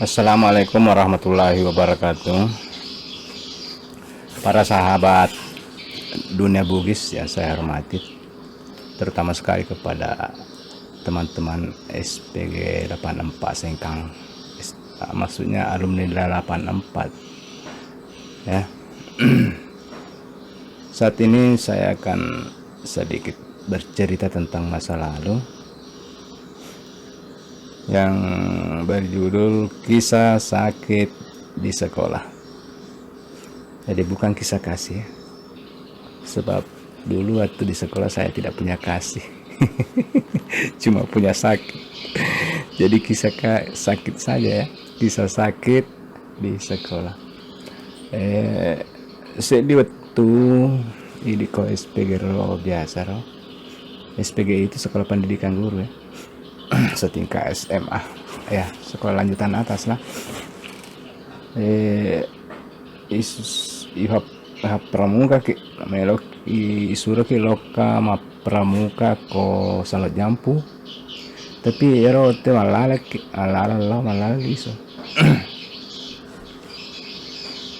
Assalamualaikum warahmatullahi wabarakatuh. Para sahabat dunia Bugis yang saya hormati, terutama sekali kepada teman-teman SPG 84 Sengkang, maksudnya alumni 84 ya. Saat ini saya akan sedikit bercerita tentang masa lalu yang berjudul kisah sakit di sekolah. Jadi bukan kisah kasih ya. Sebab dulu waktu di sekolah saya tidak punya kasih. Cuma punya sakit. Jadi kisah sakit saja ya. Kisah sakit di sekolah. Saya di waktu ini kok SPG biasa loh. SPG itu sekolah pendidikan guru ya. Setingkat SMA ya, sekolah lanjutan atas lah. Ihap pramuka ki melok isura ki loka ma pramuka ko salat jampu, tapi ero te malala iso.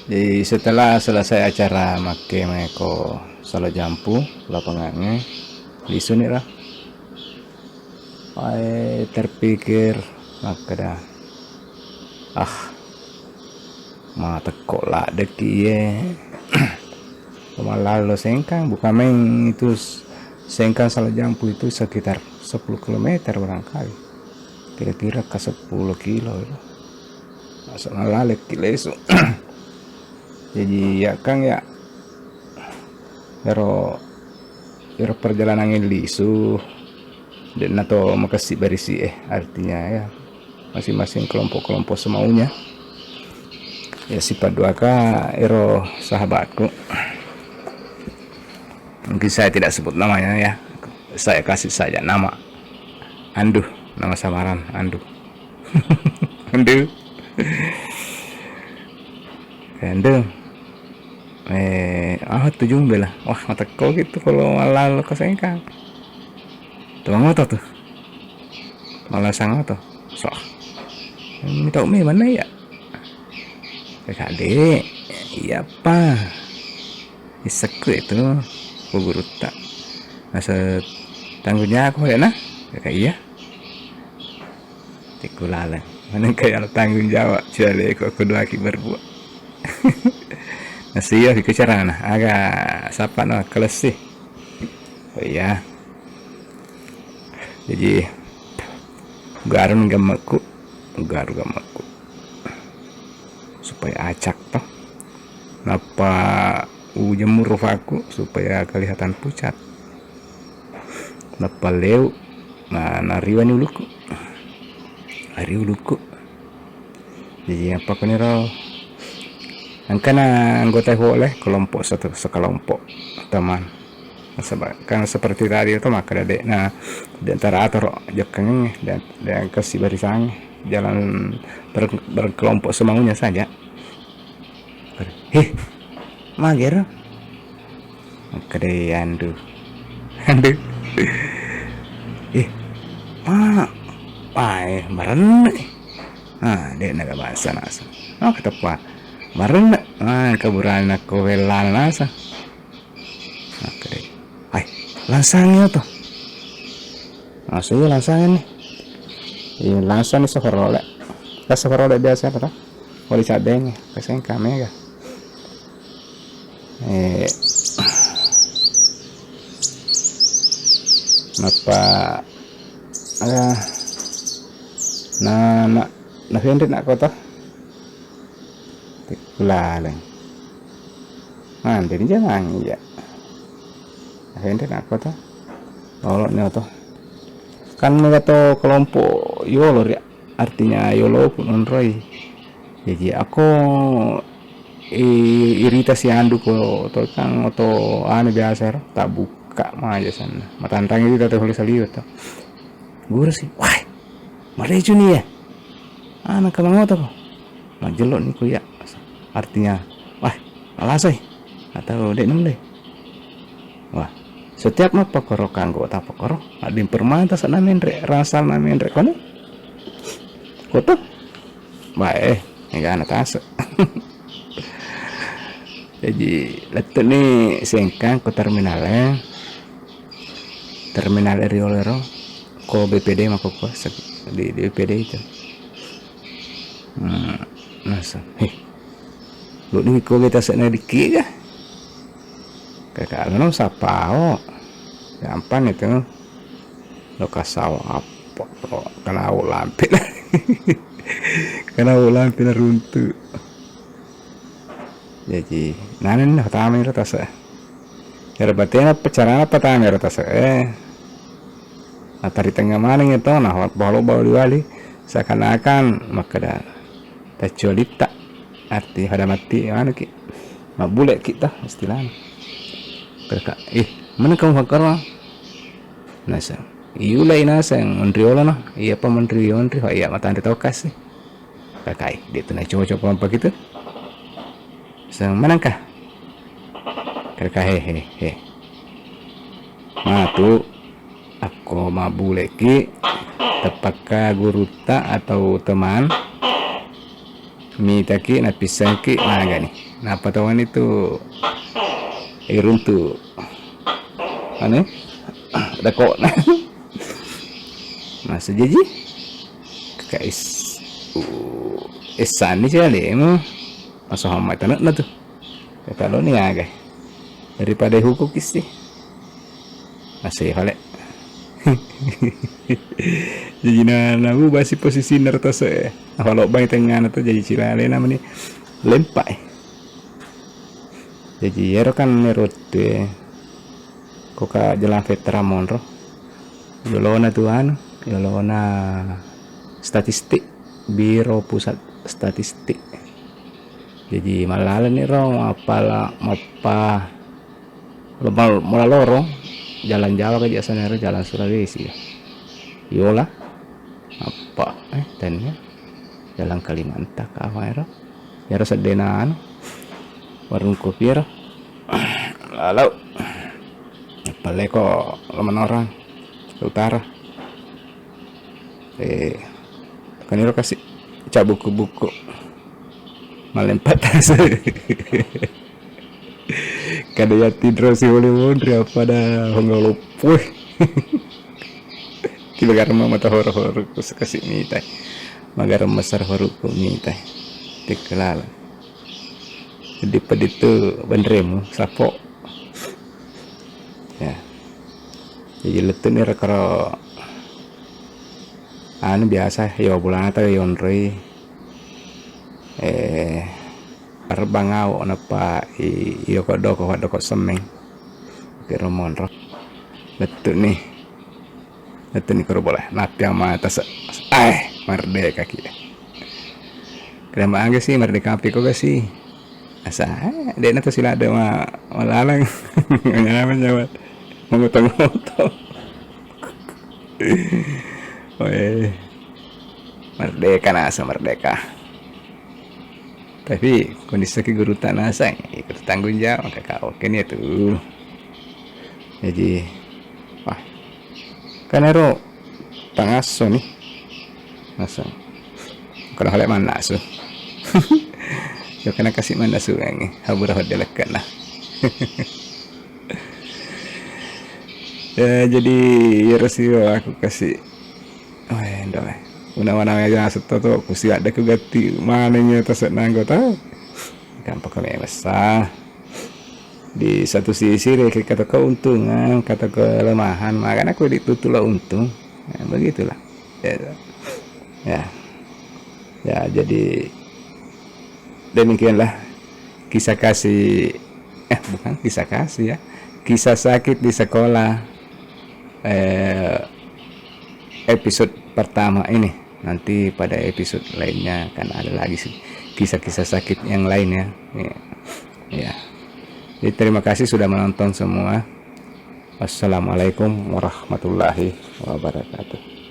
Jadi setelah selesai acara make ko salat jampu lapangannya isu nih lah. Terpikir maka mata kok lah deki ya. Lalu Sengkang bukan main itu. Sengkang salah jampu itu sekitar 10 km barangkali, kira-kira ke 10 kilo itu masalah lesu. Jadi ya Kang ya ero perjalanan lisu dan atau makasih berisi artinya ya masing-masing kelompok-kelompok semaunya ya. Si paduaka ero sahabatku, mungkin saya tidak sebut namanya ya, saya kasih saja nama Anduh, nama samaran Anduh. Anduh tujuh bela. Wah mata kau gitu kalau lalu ke Sengkang tuh ngotot tuh malah sangat tuh sok minta umi mana ya kakak iya apa isekku itu guru tak masa tanggungnya aku ya nah kakak iya tikulalan mana kayak tanggung jawab jadi kok kedua aki berbuat. Nasi ya kecarangan agak sapa no keles sih. Oh iya, jadi garu gamaku supaya acak toh napa ujemur rufaku supaya kelihatan pucat napa leu mana riwani uluku jadi apa kenero angkana anggota boleh kelompok satu sekelompok teman kan seperti tadi itu maka ada nah di antara atur jakangnya dan kasih barisannya jalan berkelompok semaunya saja. Mager maka deh Anduh maren dia naga bahasa nasa kata pak maren keburan aku welan nasa maka deh langsangnya tuh masuknya langsangnya nih langsang nih seferole biasa apa tuh kalau dicadeng keseng kami ya napa na hendet nak kota tikulaleng jadi jangan ya hendet nak kota oloknya tuh kan mereka kelompok yolo ya artinya yolo pun onroi. Jadi aku iritasi Anduh ko to kang atau biasa tak buka aja sana matantang itu tak boleh saliut tuh guru sih wah mareju nih ya anak kamu tuh majelok nih ku ya artinya wah alasai atau dek nung deh wah setiap mah pokoro kanggo tak pokoro adim permata sana mendre rasal na mendre kono koto baik enggak anak tas. Jadi letuk nih sengkang ke terminalnya, terminal Riolero ko BPD mako ko di BPD itu. Nasa lu nih ko kita sana dikit ya kakak lu sapao gampang itu lo kasau apa lo kena lampi lah. Kena lampi lah runtuh. Jadi nanen nah tamer tas ya batena pacaran apa tamer tas nah tari tengah mana itu nah bawa diwali seakan-akan maka dah tacolita arti ada mati mana ki mak bule kita istilahnya kakak mana kamu hakar nasa iula inasa yang menriola nah iya apa menteri iya mata anda tahu kasih kakak dia tuh coba-coba apa gitu sang manangkah kakak hehehe matu aku mabu leki tepaka guruta atau teman mitaki napisangki naga nih napa tawan itu runtuh aneh ada kok nah masa jadi kakak esan nih sih emang masa hamat anak na tuh kalau nih agak daripada hukum sih masih hale. Jadi nabu basi posisi nertos kalau bang tengah tuh jadi cilale namanya lempak jadi ya kan merut koka jalan veteran monro yolona tuan yolona statistik biro pusat statistik. Jadi malah nih rong apalah mapa lemal mula lorong jalan Jawa ke sana jalan Sulawesi ya yola apa dan ya jalan Kalimantan kawan ya rasa denan warung kopi ya lalu apalagi kok leman orang utara kan ini kasih cabuk buku malempat tas kada ya tidur si oleh mondri apa dah honggol puh tiba garam mata horo-horo kasih mitai magaram besar horo ku mitai dikelala jadi peditu bandremu sapo ya jadi letu nih rekaro anu biasa ya bulan atau yonri arbangau napa iyo kodok semeng kira monro letu nih kalau boleh napi ama atas merdeka kaki kira angga sih merdeka api kok sih asa dia nanti sila ada malalang ngaman jawab mengutang-utang merdeka nasa merdeka tapi kondisi guru tanah sang ikut tanggung jawab kakak oke nih tuh jadi wah kan ero pangaso nih masa kalau hal mana so yo kena kasih mana so yang habura hodelekan lah. Ya jadi ya rasio aku kasih ndak una-una aja seto kusi ada kegati mananya tas anggota gampang kami besar di satu sisi kata keuntungan kata kelemahan makanya aku ditutulah untung ya, begitulah ya jadi demikianlah kisah kasih bukan kisah kasih ya kisah sakit di sekolah episode pertama ini. Nanti pada episode lainnya akan ada lagi sih kisah-kisah sakit yang lainnya ya. Jadi terima kasih sudah menonton semua. Wassalamualaikum warahmatullahi wabarakatuh.